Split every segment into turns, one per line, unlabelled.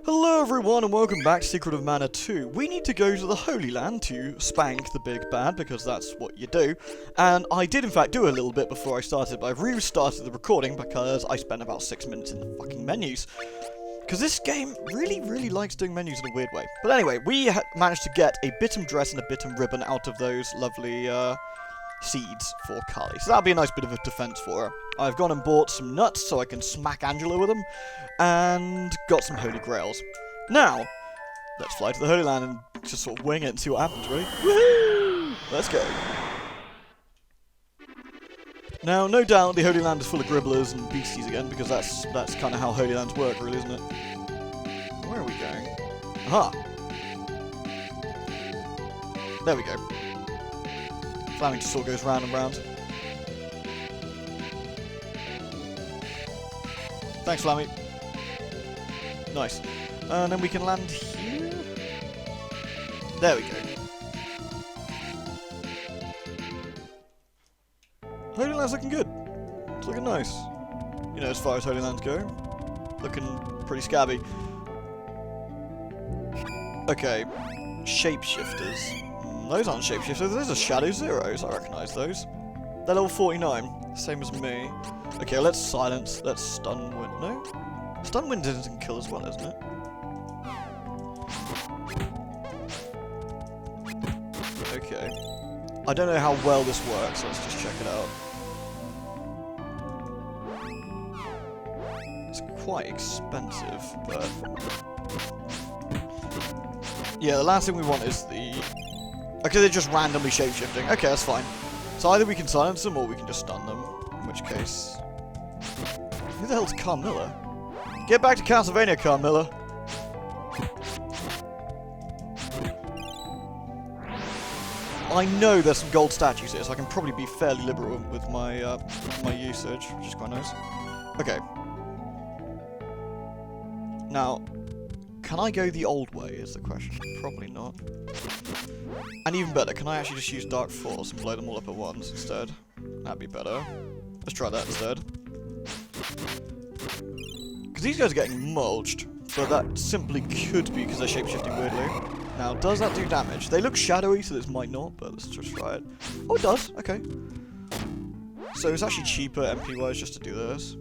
Hello everyone and welcome back to Secret of Mana 2. We need to go to the Holy Land to spank the big bad because that's what you do. And I did in fact do a little bit before I started, but I've restarted the recording because I spent about 6 minutes in the fucking menus. Because this game really likes doing menus in a weird way. But anyway, we managed to get a Bitum dress and a Bitum ribbon out of those lovely seeds for Kali. So that'll be a nice bit of a defense for her. I've gone and bought some nuts so I can smack Angela with them, and got some Holy Grails. Now, let's fly to the Holy Land and just sort of wing it and see what happens, really. Woohoo! Let's go. Now, no doubt the Holy Land is full of gribblers and beasties again, because that's kind of how Holy Lands work, really, isn't it? Where are we going? Aha! There we go. Flaming just sort of goes round and round. Thanks, Flammy. Nice. And then we can land here? There we go. Holy Land's looking good. It's looking nice. You know, as far as Holy Lands go. Looking pretty scabby. Okay. Shapeshifters. Those aren't shapeshifters, those are Shadow Zeros. I recognise those. They're level 49. Same as me. Okay, let's silence. Let's stun wind. No? Stun wind doesn't kill as well, isn't it? Okay. I don't know how well this works, so let's just check it out. It's quite expensive, but... yeah, the last thing we want is the... okay, they're just randomly shapeshifting. Okay, that's fine. So either we can silence them or we can just stun them. In which case... who the hell's Carmilla? Get back to Castlevania, Carmilla! I know there's some gold statues here, so I can probably be fairly liberal with my my usage, which is quite nice. Okay. Now, can I go the old way is the question. Probably not. And even better, can I actually just use Dark Force and blow them all up at once instead? That'd be better. Let's try that instead. Because these guys are getting mulched, but that simply could be because they're shapeshifting weirdly. Now, does that do damage? They look shadowy, so this might not, but let's just try it. Oh, it does. Okay. So it's actually cheaper MP-wise just to do this.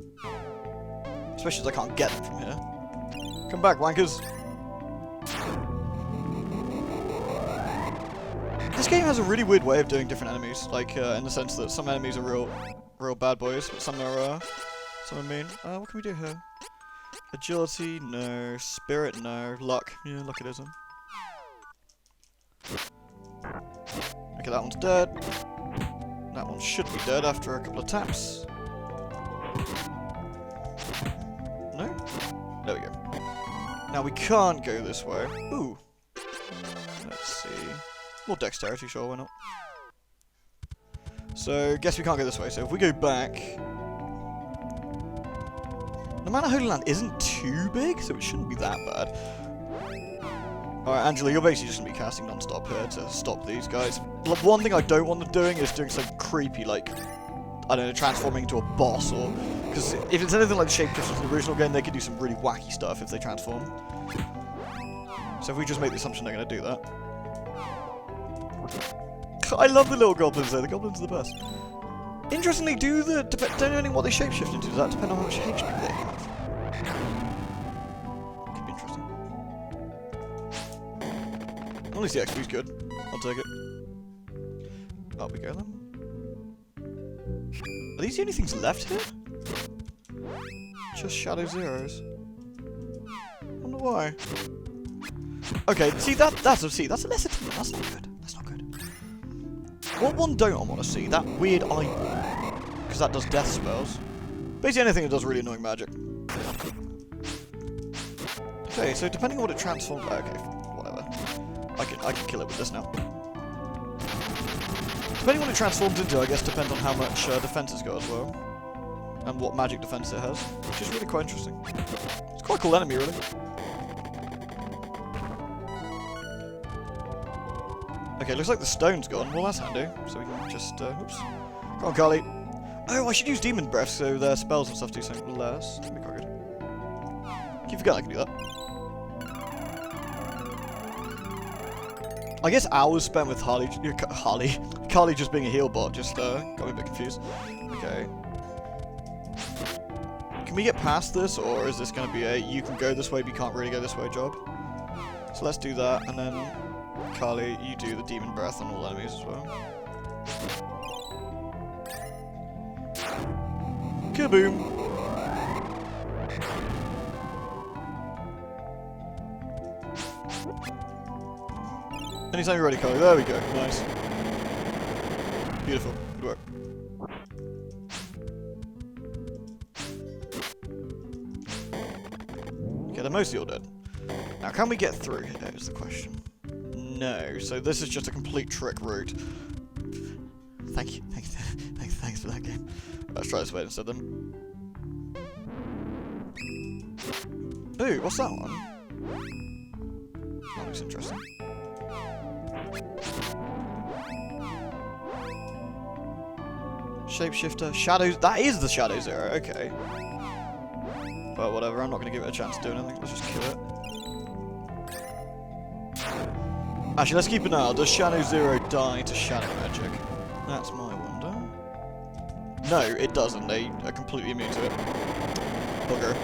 Especially as I can't get them from here. Come back, wankers! This game has a really weird way of doing different enemies, like in the sense that some enemies are real bad boys, but some are mean. What can we do here? Agility, no. Spirit, no. Luck, yeah, luck it isn't. Okay, that one's dead. That one should be dead after a couple of taps. No? There we go. Now we can't go this way. Ooh. Let's see. More dexterity, sure, why not? So, guess we can't go this way. So if we go back... the Mana Holy Land isn't too big, so it shouldn't be that bad. Alright, Angela, you're basically just going to be casting non-stop here to stop these guys. One thing I don't want them doing is doing some creepy, like, I don't know, transforming into a boss, or... because if it's anything like the shapeshifters in the original game, they could do some really wacky stuff if they transform. So if we just make the assumption they're going to do that. I love the little goblins though, the goblins are the best. Interestingly, depending on what they shapeshift into, does that depend on how much HP they have? Could be interesting. At least the XP's good. I'll take it. Up we go then. Are these the only things left here? Just Shadow Zeros. Wonder why. Okay, see that's a lesser team. That's not good. That's not good. What one don't I want to see? That weird eyeball. Because that does death spells. Basically anything that does really annoying magic. Okay, so depending on what it transforms... okay, whatever. I can kill it with this now. Depending on what it transforms into, I guess depends on how much defense it's got as well. And what magic defense it has. Which is really quite interesting. It's quite a cool enemy, really. Okay, looks like the stone's gone. Well, that's handy. So we can just, oops. Go on, Carly. Oh, I should use Demon Breath so their spells and stuff do something less. That'd be quite good. Keep forgetting I can do that. I guess hours spent with Carly just being a heal bot just got me a bit confused. Okay. Can we get past this, or is this going to be a you can go this way but you can't really go this way job? So let's do that, and then Carly, you do the demon breath on all enemies as well. Kaboom! Anytime you're ready, Carly. There we go. Nice. Beautiful. Good work. Okay, they're mostly all dead. Now, can we get through here is the question. No, so this is just a complete trick route. Thank you. Thanks for that game. Let's try this way instead then. Ooh, what's that one? That looks interesting. Shapeshifter, shadows. That is the Shadow Zero. Okay. Well, whatever. I'm not going to give it a chance to do anything. Let's just kill it. Actually, let's keep an eye out. Does Shadow Zero die to shadow magic? That's my wonder. No, it doesn't. They are completely immune to it. Bugger.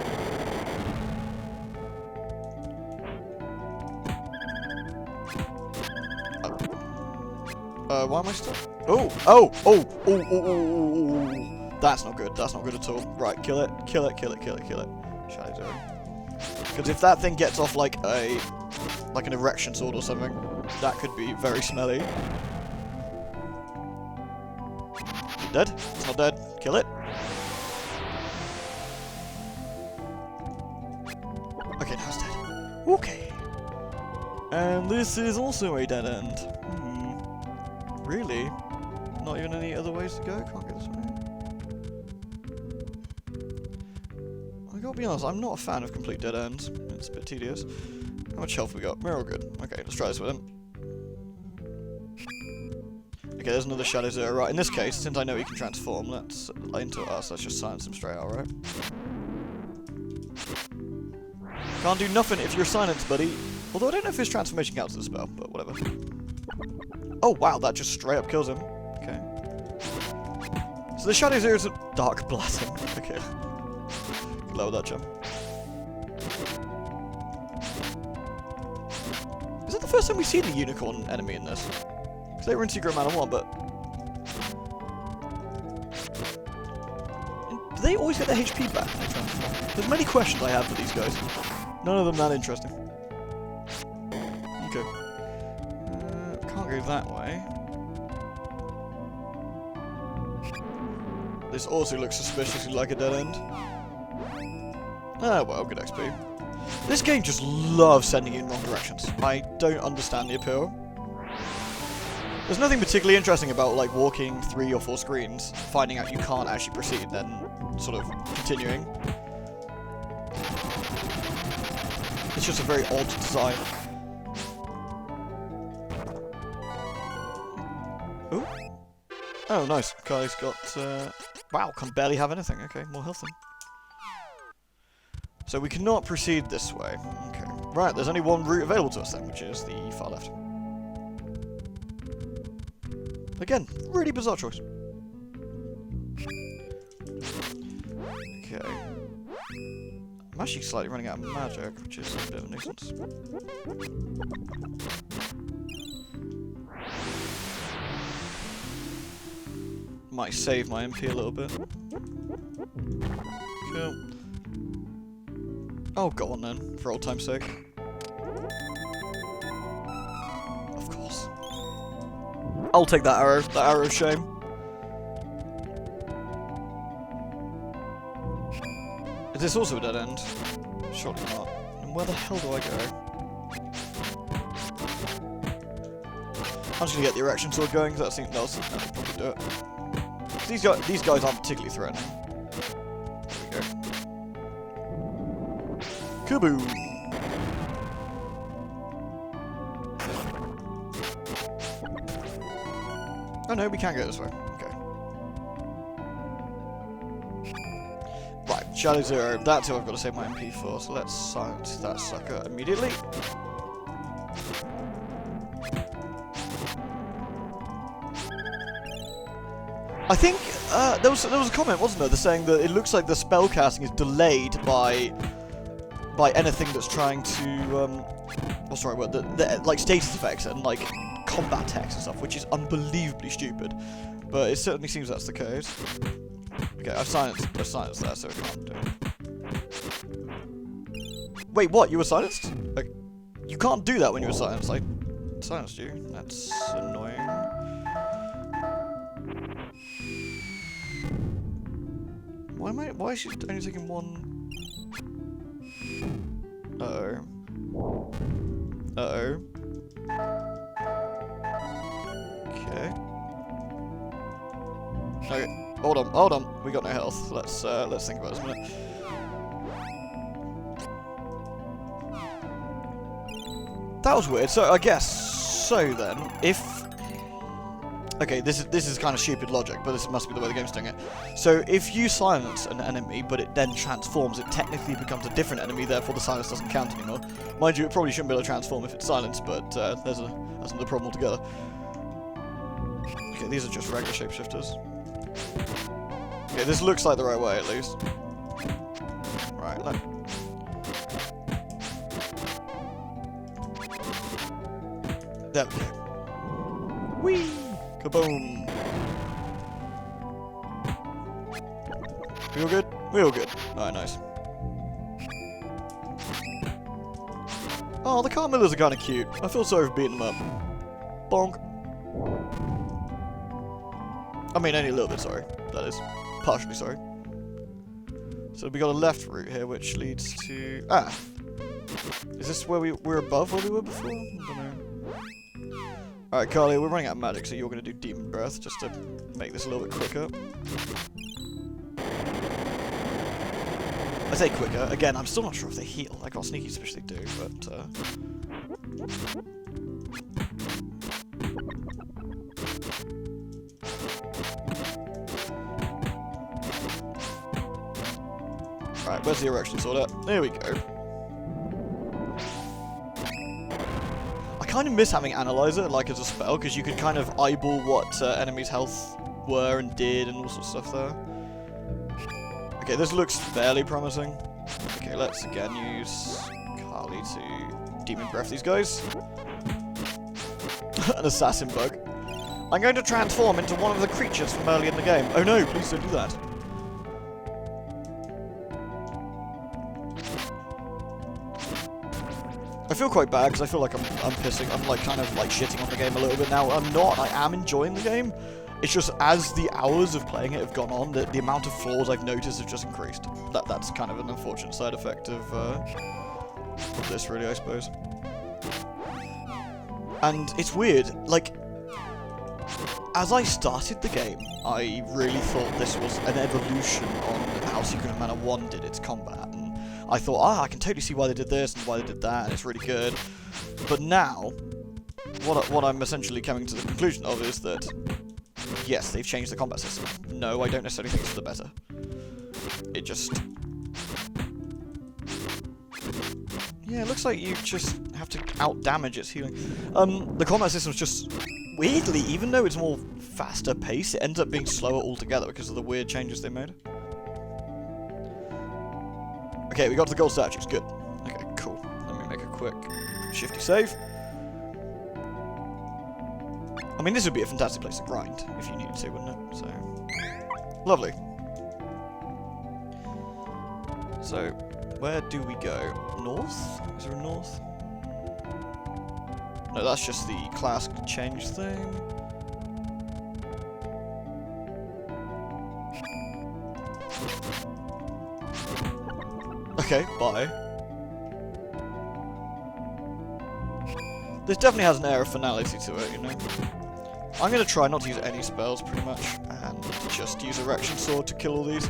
Why am I still? Oh! That's not good. That's not good at all. Right, kill it. Kill it. Shadow Zero. Because if that thing gets off like an erection sword or something, that could be very smelly. Dead? It's not dead. Kill it. Okay, now it's dead. Okay. And this is also a dead end. Really? Not even any other ways to go? Can't go this way. I gotta be honest, I'm not a fan of complete dead ends. It's a bit tedious. How much health we got? We're all good. Okay, let's try this with him. Okay, there's another Shadow Zero. Right, in this case, since I know he can transform, let's just silence him straight out, right? Can't do nothing if you're silenced, buddy. Although I don't know if his transformation counts as a spell, but whatever. Oh wow, that just straight up kills him. Okay. So the Shadow Zero is a Dark Blessing. Okay. Good luck with that, chum. Is it the first time we've seen the unicorn enemy in this? Because they were in Secret Mana 1, but... Do they always get their HP back when they transform? There's many questions I have for these guys. None of them that interesting. Okay. Can't go that way. This also looks suspiciously like a dead end. Ah, well, good XP. This game just loves sending you in wrong directions. I don't understand the appeal. There's nothing particularly interesting about, like, walking 3 or 4 screens, finding out you can't actually proceed, then sort of continuing. It's just a very odd design. Ooh. Oh, nice. Kai's got, wow, can barely have anything. Okay, more health then. So we cannot proceed this way. Okay. Right, there's only one route available to us then, which is the far left. Again, really bizarre choice. Okay. I'm actually slightly running out of magic, which is a bit of a nuisance. Might save my MP a little bit. Cool. Oh, go on then, for old time's sake. Of course. I'll take that arrow of shame. Is this also a dead end? Surely not. And where the hell do I go? I'm just gonna get the erection sword going, because that'll probably do it. These guys aren't particularly threatening. There we go. Kaboom! Oh no, we can't go this way. Okay. Right, Shadow Zero. That's who I've got to save my MP for, so let's silence that sucker immediately. I think there was a comment, wasn't there, saying that it looks like the spell casting is delayed by anything that's trying to what's the right word? Like status effects and like combat text and stuff, which is unbelievably stupid. But it certainly seems that's the case. Okay, I've silenced that, so it can't do it. Wait, what? You were silenced? Like, you can't do that when you were silenced. I silenced you. That's annoying. Why is she only taking one? Uh-oh. Uh-oh. Okay. Okay, hold on. We got no health. Let's think about this a minute. That was weird. So I guess so then, if okay, this is kind of stupid logic, but this must be the way the game's doing it. So if you silence an enemy, but it then transforms, it technically becomes a different enemy. Therefore, the silence doesn't count anymore. Mind you, it probably shouldn't be able to transform if it's silenced, but that's another problem altogether. Okay, these are just regular shapeshifters. Okay, this looks like the right way at least. Right, there we go. Whee! Kaboom! We all good? We all good. Alright, nice. Oh, the Carmillas are kinda cute. I feel sorry for beating them up. Bonk. I mean, only a little bit sorry, that is. Partially sorry. So we got a left route here, which leads to... Ah! Is this where we're above where we were before? I don't know. Alright, Carly, we're running out of magic, so you're going to do Demon Breath, just to make this a little bit quicker. I say quicker. Again, I'm still not sure if they heal. I got sneaky suspicion they do, but... Right, where's the erection sword at? There we go. I kind of miss having Analyzer, like, as a spell, because you could kind of eyeball what enemies' health were and did and all sorts of stuff there. Okay, this looks fairly promising. Okay, let's again use Carly to Demon Breath these guys. An assassin bug. I'm going to transform into one of the creatures from early in the game. Oh no, please don't do that. I feel quite bad because I feel like I'm like kind of like shitting on the game a little bit now. I'm not. I am enjoying the game. It's just as the hours of playing it have gone on, the amount of flaws I've noticed have just increased. That's kind of an unfortunate side effect of this, really, I suppose. And it's weird. Like, as I started the game, I really thought this was an evolution on how Seiken of Mana 1 did its combat. I thought, I can totally see why they did this and why they did that, and it's really good. But now, what I'm essentially coming to the conclusion of is that, yes, they've changed the combat system. No, I don't necessarily think it's for the better. It just... Yeah, it looks like you just have to out-damage its healing. The combat system's just, weirdly, even though it's more faster paced, it ends up being slower altogether because of the weird changes they made. Okay, we got to the gold statues. Good. Okay, cool. Let me make a quick shifty save. I mean, this would be a fantastic place to grind, if you needed to, wouldn't it? So, lovely. So, where do we go? North? Is there a north? No, that's just the class change thing. Okay, bye. This definitely has an air of finality to it, you know. I'm going to try not to use any spells, pretty much, and just use Erection Sword to kill all these.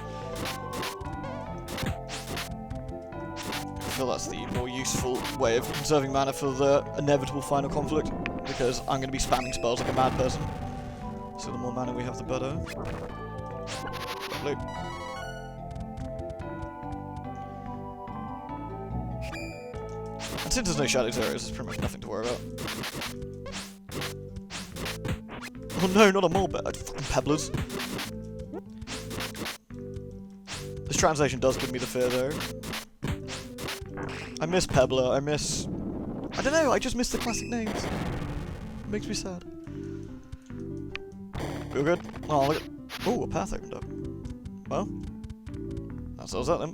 I feel that's the more useful way of conserving mana for the inevitable final conflict, because I'm going to be spamming spells like a mad person. So the more mana we have, the better. Lovely. And since there's no shadows areas, there's pretty much nothing to worry about. Oh no, not a mole bear. Fucking pebblers. translation does give me the fear, though. I miss Pebbler, I don't know, I just miss the classic names. It makes me sad. Feel good? Oh, look at... Oh, a path opened up. Well, that settles that then.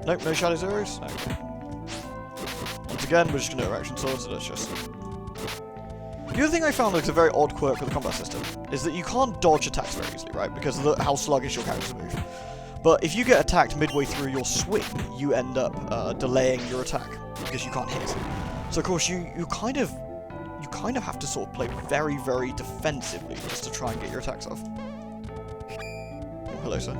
Nope, no Shadow Zeros? No. Once again, we're just going to Erection Swords, so that's just... The other thing I found that's a very odd quirk with the combat system is that you can't dodge attacks very easily, right? Because of how sluggish your characters move. But if you get attacked midway through your swing, you end up delaying your attack because you can't hit. So of course you kind of have to sort of play very, very defensively just to try and get your attacks off. Oh, hello, sir.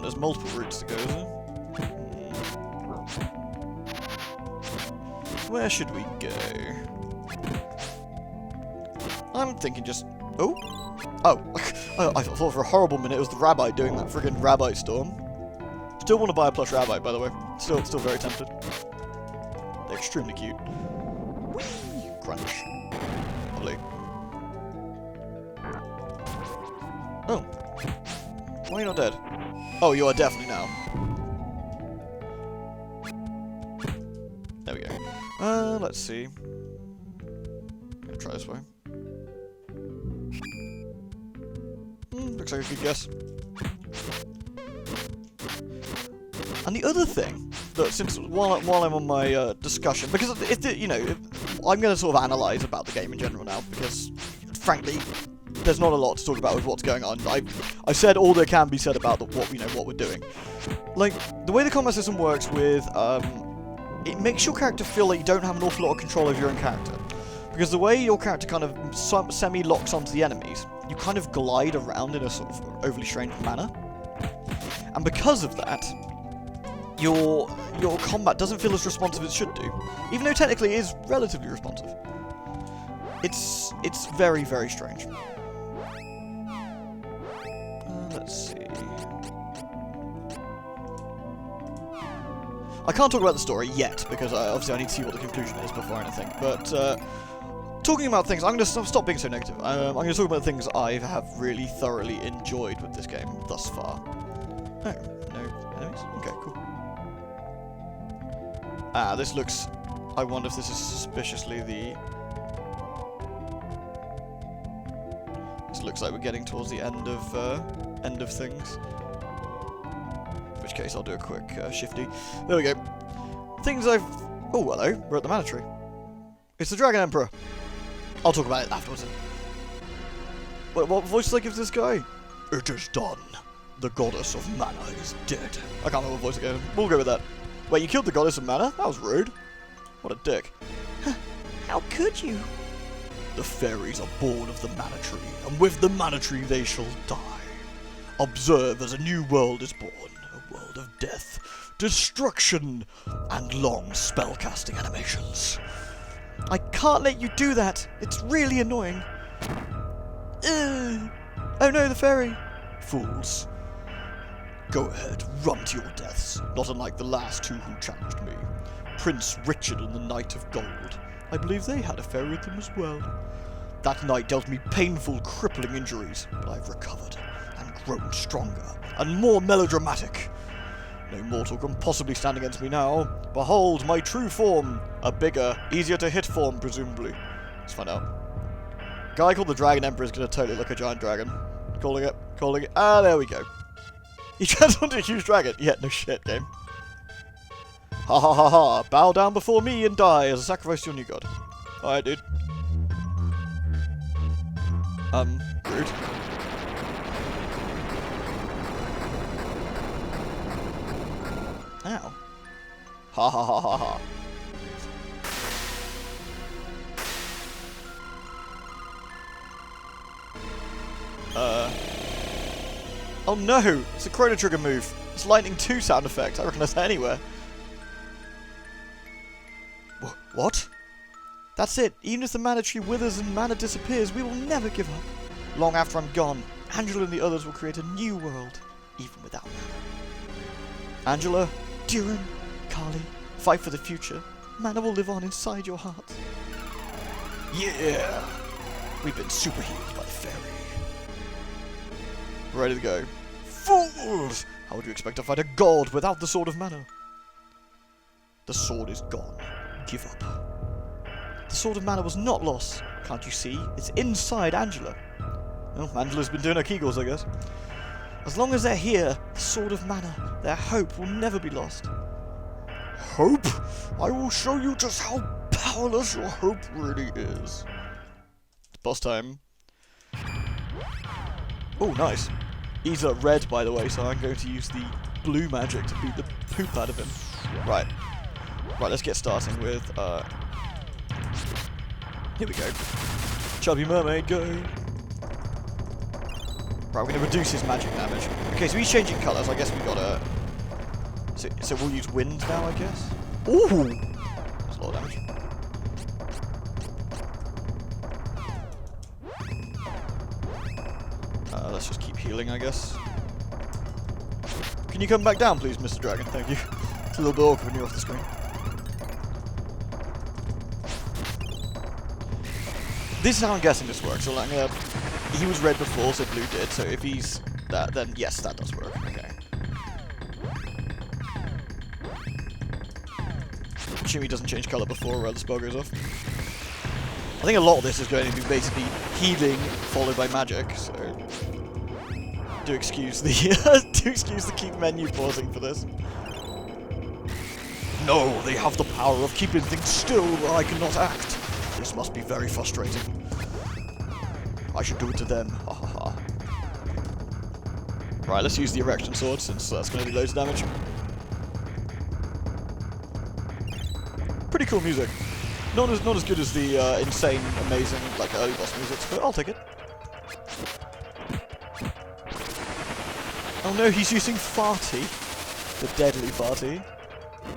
There's multiple routes to go, is there? Where should we go? I'm thinking just... Oh! I thought for a horrible minute it was the Rabbi doing that friggin' Rabbi Storm. Still want to buy a plush Rabbi, by the way. Still very tempted. They're extremely cute. Whee! Crunch. Lovely. Oh. Why are you not dead? Oh, you are definitely now. There we go. Let's see. I'm gonna try this way. Looks like a good guess. And the other thing that, since while I'm on my discussion, because I'm going to sort of analyse about the game in general now, because frankly, there's not a lot to talk about with what's going on. I said all there can be said about what we're doing. Like the way the combat system works with it makes your character feel like you don't have an awful lot of control over your own character. Because the way your character kind of semi-locks onto the enemies, you kind of glide around in a sort of overly strange manner. And because of that, your combat doesn't feel as responsive as it should do. Even though technically it is relatively responsive. It's very, very strange. Let's see. I can't talk about the story yet, because obviously I need to see what the conclusion is before anything, but talking about things, I'm going to stop being so negative. I'm going to talk about things I have really thoroughly enjoyed with this game thus far. Oh, no enemies? Okay, cool. Ah, this looks... I wonder if this is suspiciously the... This looks like we're getting towards the end of things. In which case I'll do a quick shifty. There we go. Things I've... Oh, hello. We're at the Mana Tree. It's the Dragon Emperor. I'll talk about it afterwards. Wait, what voice did I give to this guy? It is done. The goddess of mana is dead. I can't remember what voice I gave. We'll go with that. Wait, you killed the goddess of mana? That was rude. What a dick. How could you? The fairies are born of the Mana Tree, and with the Mana Tree they shall die. Observe as a new world is born, a world of death, destruction, and long spellcasting animations. I can't let you do that. It's really annoying. Oh no, the fairy. Fools. Go ahead, run to your deaths, not unlike the last two who challenged me. Prince Richard and the Knight of Gold. I believe they had a fairy with them as well. That night dealt me painful, crippling injuries, but I've recovered and grown stronger and more melodramatic. No mortal can possibly stand against me now. Behold my true form, a bigger, easier to hit form, presumably. Let's find out. Guy called the Dragon Emperor is going to totally look a giant dragon. Calling it. Ah, there we go. He transformed into a huge dragon. Yeah, no shit, game. Ha ha ha ha. Bow down before me and die as a sacrifice to your new god. Alright, dude. Rude. Ow. Ha ha ha ha ha. Oh no! It's a Chrono Trigger move. It's Lightning 2 sound effect. I recognise that anywhere. What? That's it. Even if the Mana Tree withers and mana disappears, we will never give up. Long after I'm gone, Angela and the others will create a new world, even without mana. Angela, Duran, Kali, fight for the future. Mana will live on inside your heart. Yeah! We've been super healed by the fairy. Ready to go. Fools! How would you expect to fight a god without the Sword of Mana? The sword is gone. Give up. The Sword of Mana was not lost. Can't you see? It's inside Angela. Well, Angela's been doing her Kegels, I guess. As long as they're here, the Sword of Mana, their hope will never be lost. Hope? I will show you just how powerless your hope really is. It's boss time. Oh, nice. He's red, by the way, so I'm going to use the blue magic to beat the poop out of him. Right. Right, let's get starting with, here we go. Chubby mermaid, go! Right, we're going to reduce his magic damage. Okay, so he's changing colours. I guess we gotta... So we'll use wind now, I guess? Ooh! That's a lot of damage. Let's just keep healing, I guess. Can you come back down, please, Mr. Dragon? Thank you. It's a little bit awkward when you're off the screen. This is how I'm guessing this works. So, like, he was red before, so blue did. So if he's that, then yes, that does work. Okay. Assume he doesn't change colour before the spell goes off. I think a lot of this is going to be basically healing followed by magic. So do excuse the keep menu pausing for this. No, they have the power of keeping things still where I cannot act. This must be very frustrating. I should do it to them. Ha ha ha. Right, let's use the erection sword since that's going to do loads of damage. Pretty cool music. Not as good as the insane, amazing, like early boss music, but I'll take it. Oh no, he's using Farty. The deadly Farty.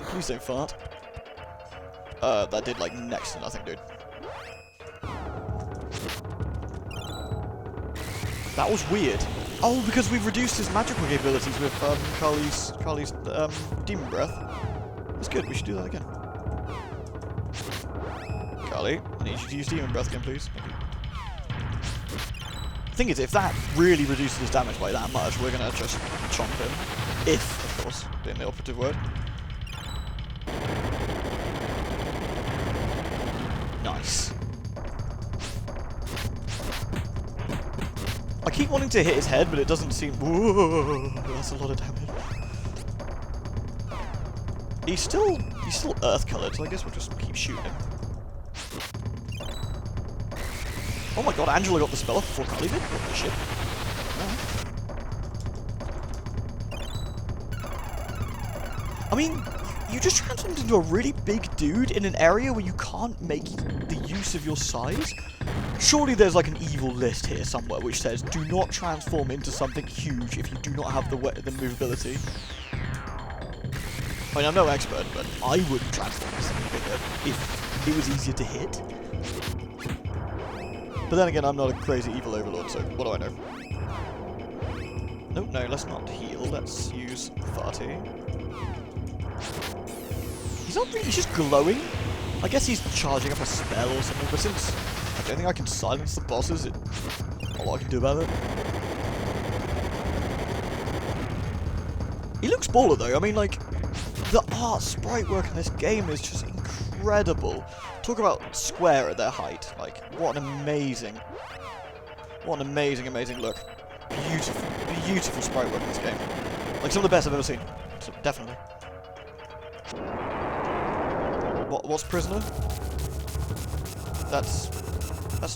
Please don't fart. That did like next to nothing, dude. That was weird. Oh, because we've reduced his magical capabilities with Carly's demon breath. That's good. We should do that again. Carly, I need you to use demon breath again, please. Thank you. The thing is, if that really reduces his damage by that much, we're gonna just chomp him. If, of course, being the operative word. Nice. I keep wanting to hit his head, but it doesn't seem... Whoa, that's a lot of damage. He's still earth-coloured, so I guess we'll just keep shooting him. Oh my god, Angela got the spell off before Carly did? What the shit? I mean, you just transformed into a really big dude in an area where you can't make the use of your size? Surely there's like an evil list here somewhere which says, do not transform into something huge if you do not have the movability. I mean, I'm no expert, but I would transform into something bigger if it was easier to hit. But then again, I'm not a crazy evil overlord, so what do I know? Nope, no, let's not heal. Let's use Farty. He's not really, he's just glowing. I guess he's charging up a spell or something, but since I don't think I can silence the bosses, not a lot I can do about it. He looks baller though. I mean, like, the art sprite work in this game is just incredible. Talk about Square at their height. Like, what an amazing look. Beautiful sprite work in this game. Like, some of the best I've ever seen. So, definitely. What's prisoner? That's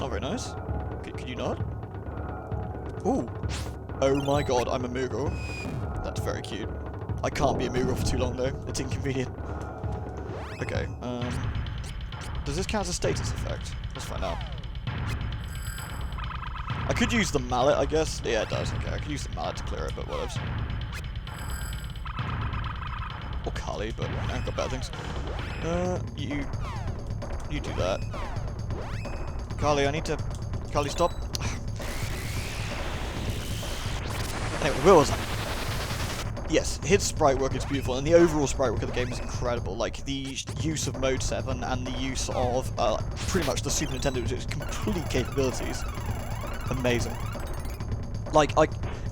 not very nice. Can you not? Ooh. Oh my god, I'm a Moogle. That's very cute. I can't be a Moogle for too long though. It's inconvenient. Okay, does this count as a status effect? Let's find out. I could use the mallet, I guess. Yeah, it does. Okay, I could use the mallet to clear it, but whatever. Or Kali, but you know, I've got better things. You do that. Kali, I need to... Kali, stop. Anyway, where was I? yes, his sprite work is beautiful, and the overall sprite work of the game is incredible. Like, the use of Mode 7 and the use of pretty much the Super Nintendo with its complete capabilities. Amazing. Like,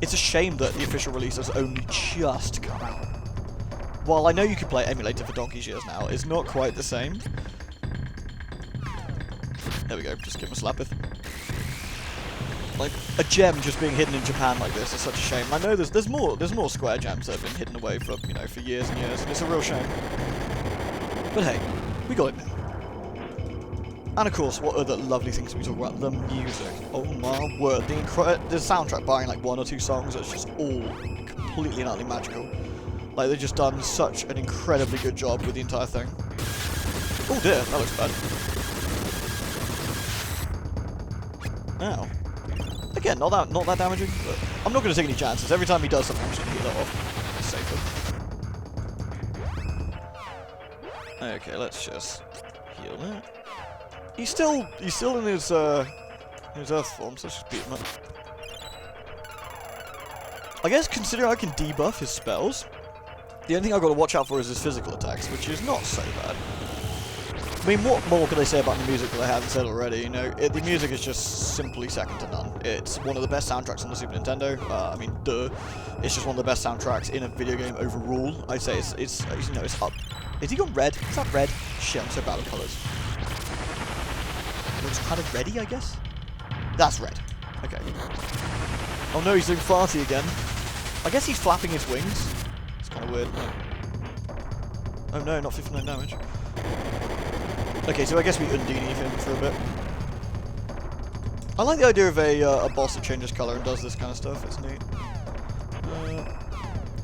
it's a shame that the official release has only just come out. While I know you can play emulator for donkey's years now, it's not quite the same. There we go, just give him a slapith. Like, a gem just being hidden in Japan like this is such a shame. I know there's more Square gems that have been hidden away for, you know, for years and years, and it's a real shame. But hey, we got it now. And of course, what other lovely things can we talk about? The music. Oh my word, the soundtrack, barring like 1 or 2 songs, it's just all completely and utterly magical. Like, they've just done such an incredibly good job with the entire thing. Oh dear, that looks bad. Ow. Again, not that damaging, but I'm not going to take any chances. Every time he does something, I'm just going to heal that off. It's safer. Okay, let's just heal that. He's still in his Earth form, so let's just beat him up. I guess considering I can debuff his spells, the only thing I've got to watch out for is his physical attacks, which is not so bad. I mean, what more can I say about the music that I haven't said already? You know, the music is just simply second to none. It's one of the best soundtracks on the Super Nintendo. I mean, duh. It's just one of the best soundtracks in a video game overall. I'd say it's you know, it's up. Is he got red? Is that red? Shit, I'm so bad with colours. Looks kind of reddy, I guess? That's red. Okay. Oh no, he's doing farty again. I guess he's flapping his wings. It's kind of weird. Oh no, not 59 damage. Okay, so I guess we Undini him for a bit. I like the idea of a boss that changes colour and does this kind of stuff. It's neat.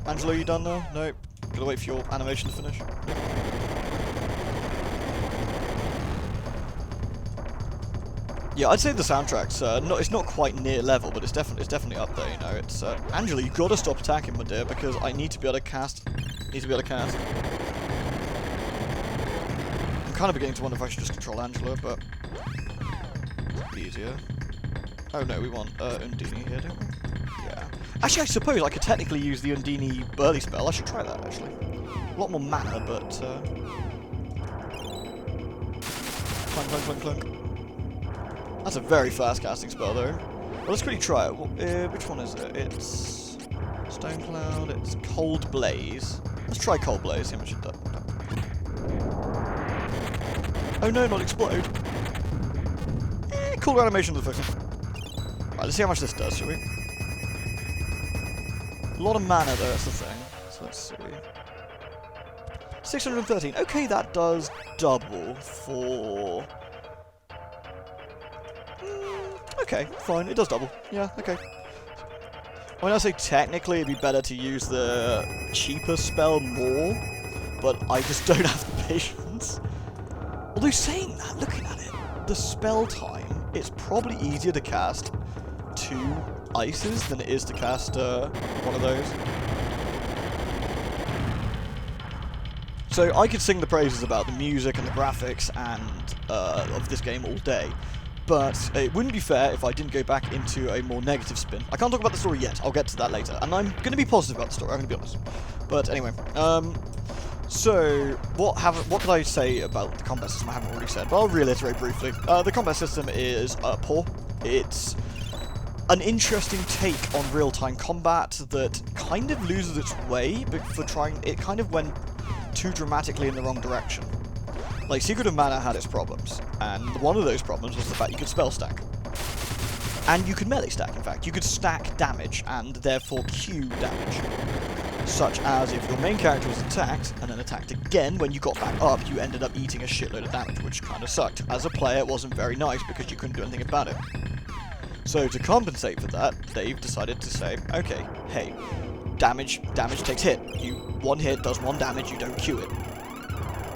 Angelo, you done now? Nope. Gotta wait for your animation to finish. Yeah, I'd say the soundtrack's it's not quite near level, but it's definitely up there. You know, it's Angela, you gotta stop attacking, my dear, because I need to be able to cast. I'm kind of beginning to wonder if I should just control Angela, but it'd be easier. Oh no, we want Undini here, don't we? Yeah. Actually, I suppose I could technically use the Undini Burly spell. I should try that actually. A lot more mana, but clunk, clunk, clunk, clunk. That's a very fast casting spell, though. Well, let's quickly try it. Which one is it? It's Stone Cloud. It's Cold Blaze. Let's try Cold Blaze. See how much it does. Oh no, not explode. Cool animation of the first one. Right, let's see how much this does, shall we? A lot of mana, though. That's the thing. So let's see. 613. Okay, that does double for. Okay, fine, it does double. Yeah, okay. When I say technically, it'd be better to use the cheaper spell more, but I just don't have the patience. Although saying that, looking at it, the spell time, it's probably easier to cast 2 ices than it is to cast one of those. So I could sing the praises about the music and the graphics and of this game all day. But it wouldn't be fair if I didn't go back into a more negative spin. I can't talk about the story yet, I'll get to that later. And I'm going to be positive about the story, I'm going to be honest. But anyway, so what could I say about the combat system I haven't already said? Well, I'll reiterate briefly. The combat system is poor. It's an interesting take on real-time combat that kind of loses its way for trying. It kind of went too dramatically in the wrong direction. Like, Secret of Mana had its problems, and one of those problems was the fact you could spell stack. And you could melee stack, in fact. You could stack damage, and therefore queue damage. Such as if your main character was attacked, and then attacked again, when you got back up, you ended up eating a shitload of damage, which kind of sucked. As a player, it wasn't very nice, because you couldn't do anything about it. So, to compensate for that, they've decided to say, okay, hey, damage takes hit. One hit does 1 damage, you don't queue it.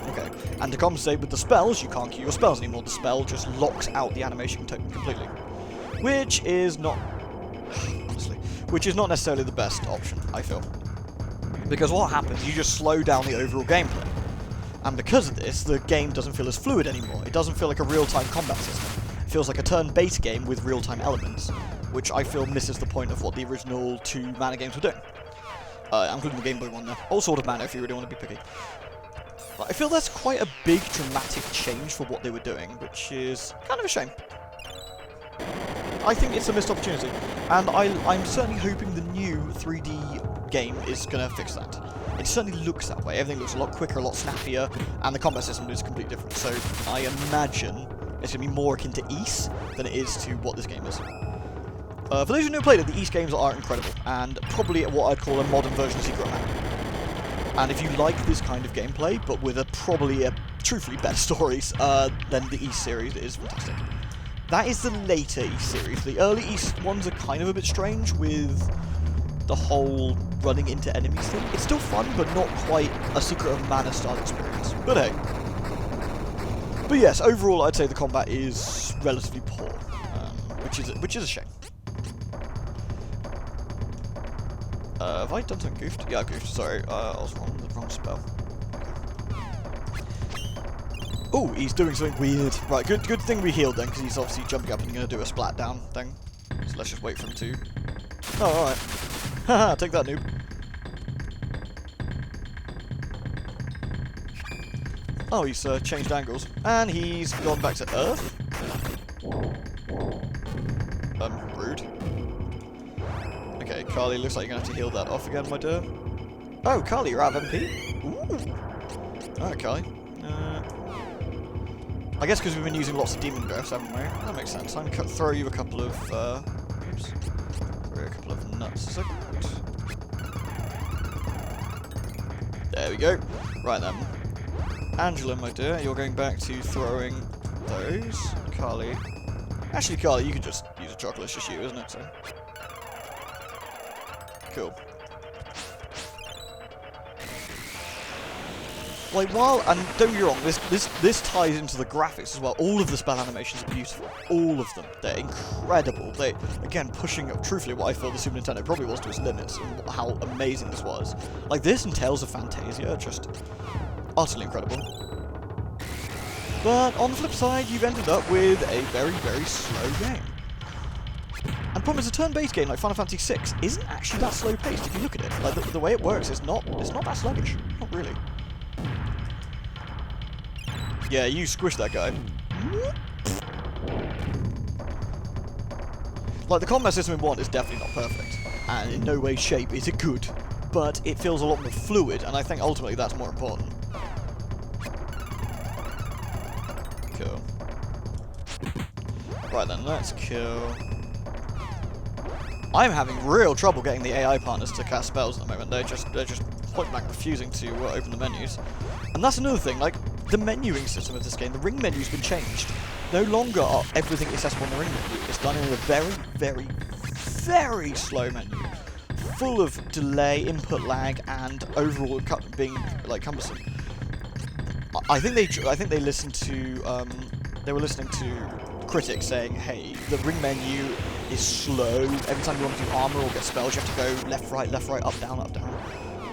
Okay, and to compensate with the spells, you can't queue your spells anymore. The spell just locks out the animation completely. Which is not... honestly. Which is not necessarily the best option, I feel. Because what happens, you just slow down the overall gameplay. And because of this, the game doesn't feel as fluid anymore. It doesn't feel like a real-time combat system. It feels like a turn-based game with real-time elements. Which I feel misses the point of what the original 2 mana games were doing. I'm including the Game Boy one there. All Sword of Mana if you really want to be picky. But I feel that's quite a big dramatic change for what they were doing, which is kind of a shame. I think it's a missed opportunity, and I'm certainly hoping the new 3D game is going to fix that. It certainly looks that way. Everything looks a lot quicker, a lot snappier, and the combat system is completely different. So I imagine it's going to be more akin to Ys than it is to what this game is. For those who never played it, the Ys games are incredible, and probably what I'd call a modern version of Secret of Mana. And if you like this kind of gameplay, but with truthfully better stories than the Ys series, it is fantastic. That is the later Ys series. The early Ys ones are kind of a bit strange with the whole running into enemies thing. It's still fun, but not quite a Secret of Mana style experience. But hey. But yes, overall I'd say the combat is relatively poor, which is a shame. Have I done something goofed? Yeah, I goofed. Sorry, I was wrong. The wrong spell. Oh, he's doing something weird. Right, good thing we healed then, because he's obviously jumping up and going to do a splat down thing. So let's just wait for him to... Oh, alright. Haha, take that, noob. Oh, he's changed angles. And he's gone back to Earth. Rude. Okay, Carly, looks like you're going to have to heal that off again, my dear. Oh, Carly, you're out of MP? Ooh. Alright, Carly. I guess because we've been using lots of demon drafts, haven't we? That makes sense. I'm going to throw you a couple of... oops. Throw you a couple of nuts a second. There we go. Right then. Angela, my dear, you're going back to throwing those. Carly. Actually, Carly, you could just use a chocolate. It's just you, isn't it? So. Cool. Like, and don't get me wrong, this ties into the graphics as well. All of the spell animations are beautiful. All of them. They're incredible. They, again, pushing, truthfully, what I feel the Super Nintendo probably was to its limits, and how amazing this was. Like, this and Tales of Phantasia, just utterly incredible. But on the flip side, you've ended up with a very, very slow game. And the problem is, a turn-based game like Final Fantasy VI isn't actually that slow-paced if you look at it. Like, the way it works is not that sluggish. Not really. Yeah, you squish that guy. Like, the combat system in 1 is definitely not perfect, and in no way, shape is it good, but it feels a lot more fluid, and I think ultimately that's more important. Cool. Right then, let's kill... I'm having real trouble getting the AI partners to cast spells at the moment. They're just point blank refusing to open the menus. And that's another thing, like, the menuing system of this game, the ring menu's been changed. No longer are everything accessible in the ring menu. It's done in a very, very, very slow menu. Full of delay, input lag, and overall being, like, cumbersome. I think they listened to, they were listening to critics saying, hey, the ring menu is slow. Every time you want to do armor or get spells, you have to go left, right, up, down, up, down.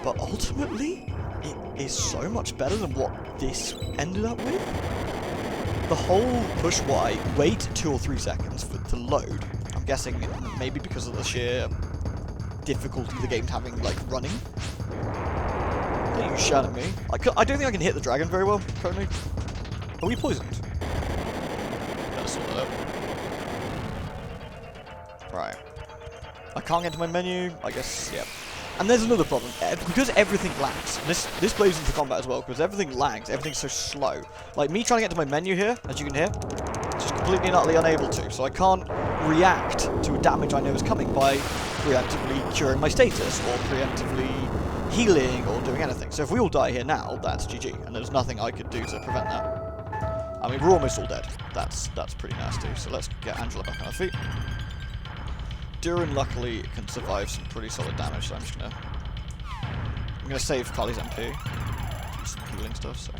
But ultimately, it is so much better than what this ended up with. The whole push Y, wait 2 or 3 seconds for it to load. I'm guessing maybe because of the sheer difficulty the game's having, like, running. Don't you shout at me. I don't think I can hit the dragon very well, currently. Are we poisoned? Better sort that out. Right. I can't get to my menu, I guess, yeah. And there's another problem. Because everything lags, this plays into combat as well, because everything lags, everything's so slow. Like, me trying to get to my menu here, as you can hear, just completely and utterly unable to. So I can't react to a damage I know is coming by preemptively curing my status, or preemptively healing, or doing anything. So if we all die here now, that's GG, and there's nothing I could do to prevent that. I mean, we're almost all dead. That's pretty nasty. So let's get Angela back on her feet. Durin luckily can survive some pretty solid damage, so I'm gonna save Carly's MP. Do some healing stuff, so.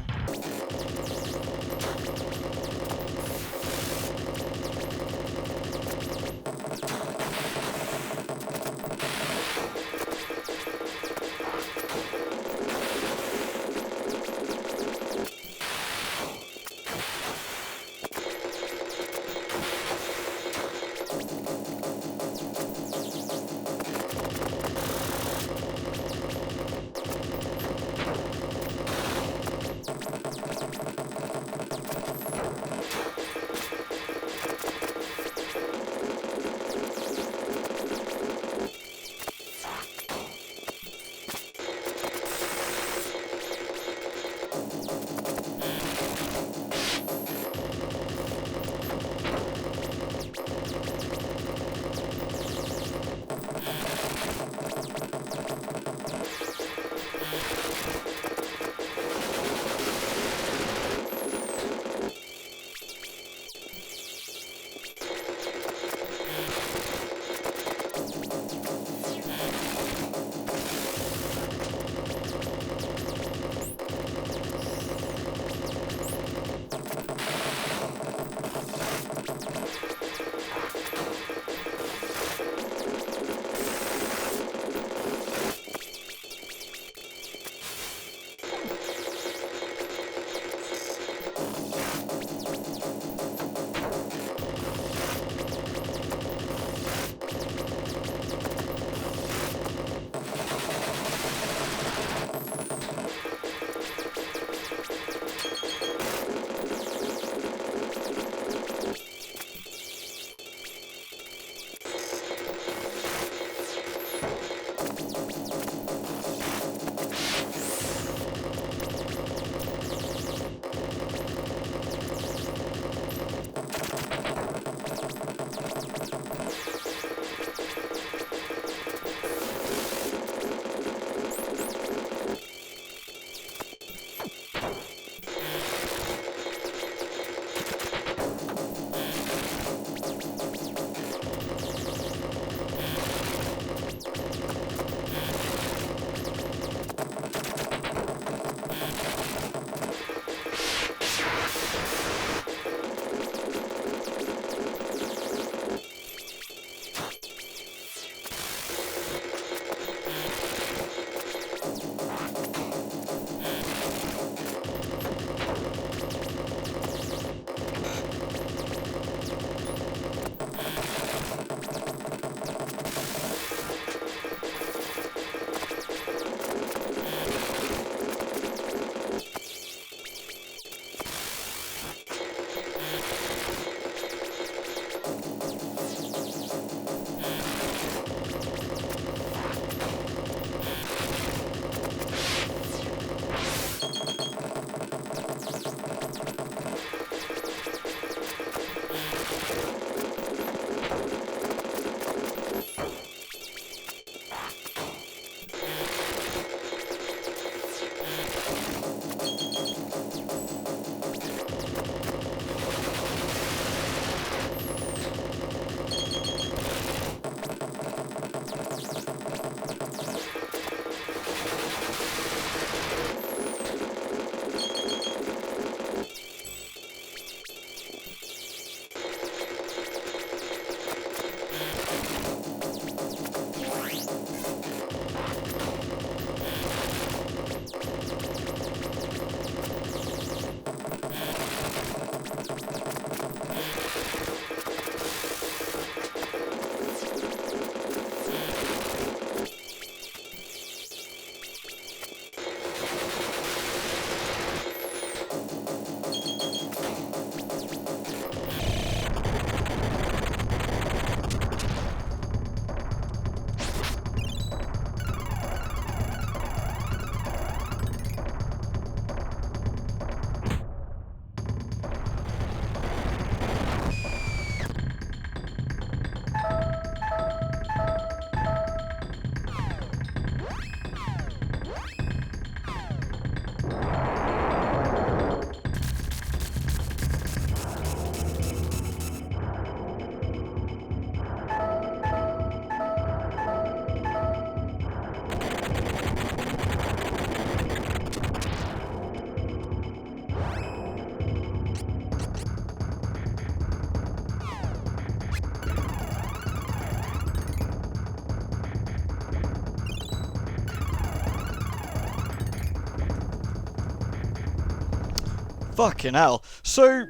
Fucking hell. So,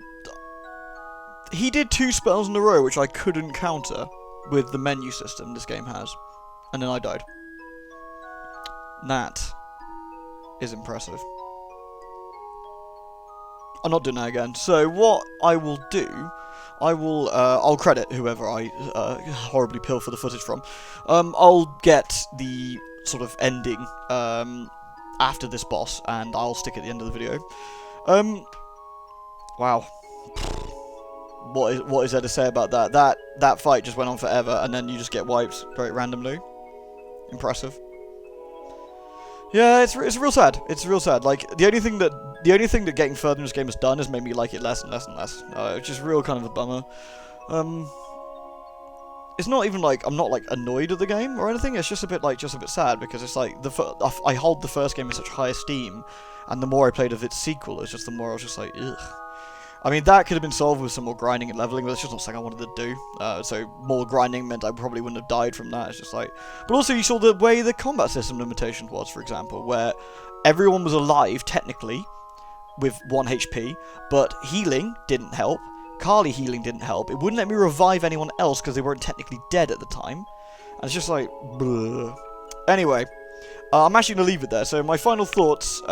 he did 2 spells in a row, which I couldn't counter with the menu system this game has. And then I died. That is impressive. I'm not doing that again. So what I will do, I'll credit whoever I horribly pilfer the footage from. I'll get the sort of ending after this boss, and I'll stick at the end of the video. Wow. What is there to say about that? That fight just went on forever, and then you just get wiped very randomly. Impressive. Yeah, it's real sad. It's real sad. Like the only thing that getting further in this game has done is made me like it less and less and less. Which is real kind of a bummer. It's not even like I'm not like annoyed at the game or anything. It's just a bit sad because it's like I hold the first game in such high esteem, and the more I played of its sequel, it's just the more I was just like, ugh. I mean, that could have been solved with some more grinding and leveling, but that's just not something I wanted to do. So more grinding meant I probably wouldn't have died from that. It's just like... But also you saw the way the combat system limitation was, for example, where everyone was alive, technically, with 1 HP, but healing didn't help. Carly healing didn't help. It wouldn't let me revive anyone else because they weren't technically dead at the time. And it's just like... Bleh. Anyway, I'm actually going to leave it there. So my final thoughts...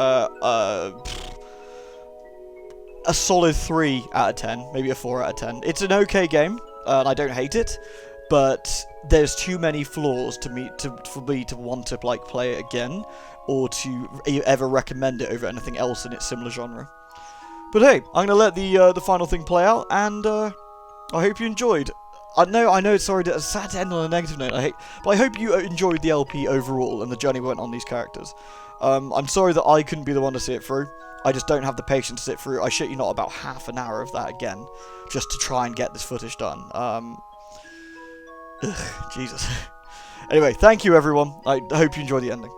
a solid 3 out of 10, maybe a 4 out of 10. It's an okay game, and I don't hate it, but there's too many flaws for me to want to like play it again, or to ever recommend it over anything else in its similar genre. But hey, I'm gonna let the final thing play out, and I hope you enjoyed. I know it's sad to end on a negative note. But I hope you enjoyed the LP overall and the journey we went on these characters. I'm sorry that I couldn't be the one to see it through. I just don't have the patience to sit through, I shit you not, about half an hour of that again, just to try and get this footage done. Jesus. Anyway, thank you everyone. I hope you enjoy the ending.